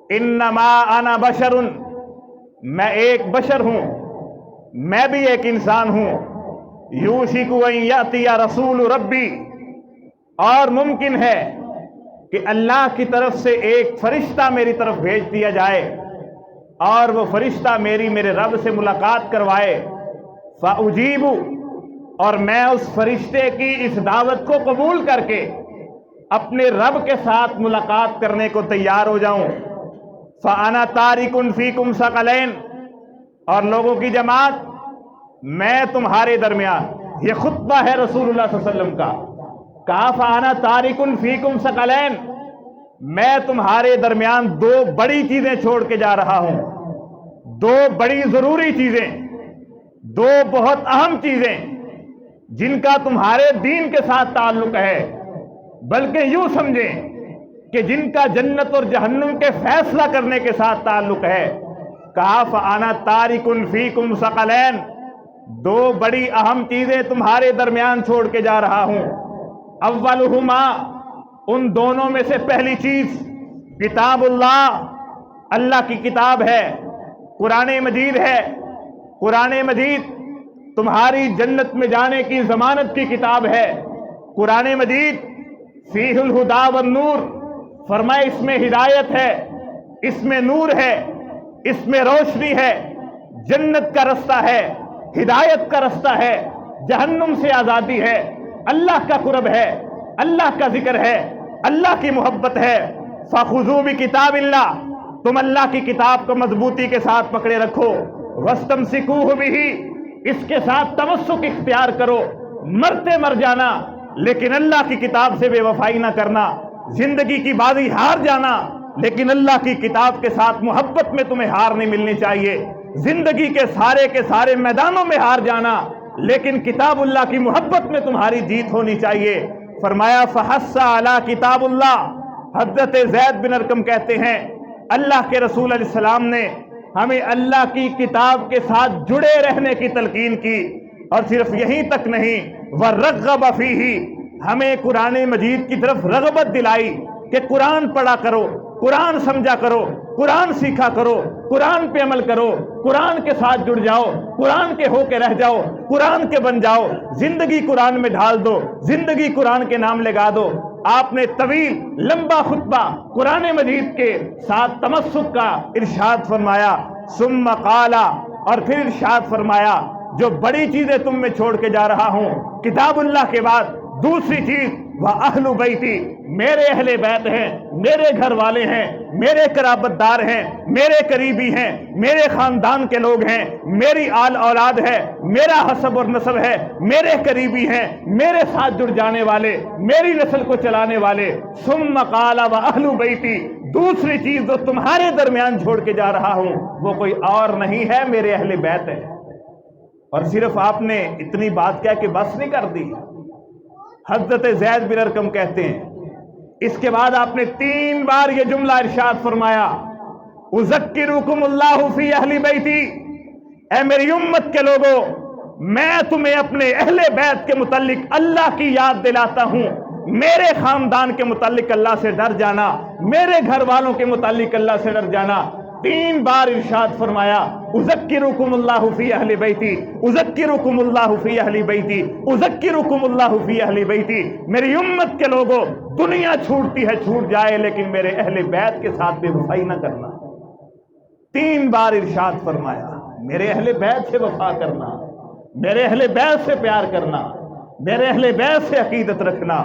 انما انا بشر، میں ایک بشر ہوں، میں بھی ایک انسان ہوں۔ یوشک ان یاتی رسول ربی، اور ممکن ہے کہ اللہ کی طرف سے ایک فرشتہ میری طرف بھیج دیا جائے اور وہ فرشتہ میرے رب سے ملاقات کروائے۔ فاجیب، اور میں اس فرشتے کی اس دعوت کو قبول کر کے اپنے رب کے ساتھ ملاقات کرنے کو تیار ہو جاؤں۔ فانا تارک فیکم ثقلین، اور لوگوں کی جماعت، میں تمہارے درمیان، یہ خطبہ ہے رسول اللہ صلی اللہ علیہ وسلم کا، کہا فانا تارک فیکم ثقلین، میں تمہارے درمیان دو بڑی چیزیں چھوڑ کے جا رہا ہوں، دو بڑی ضروری چیزیں، دو بہت اہم چیزیں جن کا تمہارے دین کے ساتھ تعلق ہے، بلکہ یوں سمجھیں کہ جن کا جنت اور جہنم کے فیصلہ کرنے کے ساتھ تعلق ہے۔ کہا فانا تارک فیکم ثقلین، دو بڑی اہم چیزیں تمہارے درمیان چھوڑ کے جا رہا ہوں۔ اولہما، ان دونوں میں سے پہلی چیز، کتاب اللہ، اللہ کی کتاب ہے، قرآن مجید ہے۔ قرآن مجید تمہاری جنت میں جانے کی ضمانت کی کتاب ہے۔ قرآن مجید فیہ الہدی والنور، فرمائے اس میں ہدایت ہے، اس میں نور ہے، اس میں روشنی ہے، جنت کا رستہ ہے، ہدایت کا رستہ ہے، جہنم سے آزادی ہے، اللہ کا قرب ہے، اللہ کا ذکر ہے، اللہ کی محبت ہے۔ فخذوا بکتاب اللہ، تم اللہ کی کتاب کو مضبوطی کے ساتھ پکڑے رکھو۔ واستمسکوہ بہ، اس کے ساتھ تمسک اختیار کرو، مرتے مر جانا لیکن اللہ کی کتاب سے بے وفائی نہ کرنا، زندگی کی بازی ہار جانا لیکن اللہ کی کتاب کے ساتھ محبت میں تمہیں ہار نہیں ملنی چاہیے، زندگی کے سارے میدانوں میں ہار جانا لیکن کتاب اللہ کی محبت میں تمہاری جیت ہونی چاہیے۔ فرمایا فحث علی کتاب اللہ، حضرت زید بن ارقم کہتے ہیں اللہ کے رسول علیہ السلام نے ہمیں اللہ کی کتاب کے ساتھ جڑے رہنے کی تلقین کی، اور صرف یہیں تک نہیں، وَرَغَّبَ فِيهِ، ہمیں قرآن مجید کی طرف رغبت دلائی کہ قرآن پڑھا کرو، قرآن سمجھا کرو، قرآن سیکھا کرو، قرآن پہ عمل کرو، قرآن کے ساتھ جڑ جاؤ، قرآن کے ہو کے رہ جاؤ، قرآن کے بن جاؤ، زندگی قرآن میں ڈھال دو، زندگی قرآن کے نام لگا دو۔ آپ نے طویل لمبا خطبہ قرآن مجید کے ساتھ تمسک کا ارشاد فرمایا۔ ثم قال، اور پھر ارشاد فرمایا جو بڑی چیزیں تم میں چھوڑ کے جا رہا ہوں، کتاب اللہ کے بعد دوسری چیز وَأَهْلُ بَيْتِي، میرے اہل بیت ہیں، میرے گھر والے ہیں، میرے قرابت دار ہیں، میرے قریبی ہیں، میرے خاندان کے لوگ ہیں، میری آل اولاد ہے، میرا حسب اور نسب ہے، میرے قریبی ہیں، میرے ساتھ جڑ جانے والے، میری نسل کو چلانے والے۔ ثم قال وَأَهْلُ بَيْتِي، دوسری چیز جو تمہارے درمیان چھوڑ کے جا رہا ہوں وہ کوئی اور نہیں ہے، میرے اہل بیت ہے۔ اور صرف آپ نے اتنی بات کہہ کہ بس نہیں کر دی، حضرت زید بن ارقم کہتے ہیں اس کے بعد آپ نے 3 بار یہ جملہ ارشاد فرمایا، اذکرکم اللہ فی اہل بیتی، اے میری امت کے لوگوں، میں تمہیں اپنے اہل بیت کے متعلق اللہ کی یاد دلاتا ہوں، میرے خاندان کے متعلق اللہ سے ڈر جانا، میرے گھر والوں کے متعلق اللہ سے ڈر جانا۔ 3 بار ارشاد فرمایا، اذکرکم اللہ فی اہل بیتی، اذکرکم اللہ فی اہل بیتی، اذکرکم اللہ فی اہل بیتی۔ میری امت کے لوگوں، دنیا چھوٹتی ہے چھوٹ جائے لیکن میرے اہل بیت کے ساتھ بے وفائی نہ کرنا۔ 3 بار ارشاد فرمایا، میرے اہل بیت سے وفا کرنا، میرے اہل بیت سے پیار کرنا، میرے اہل بیت سے عقیدت رکھنا۔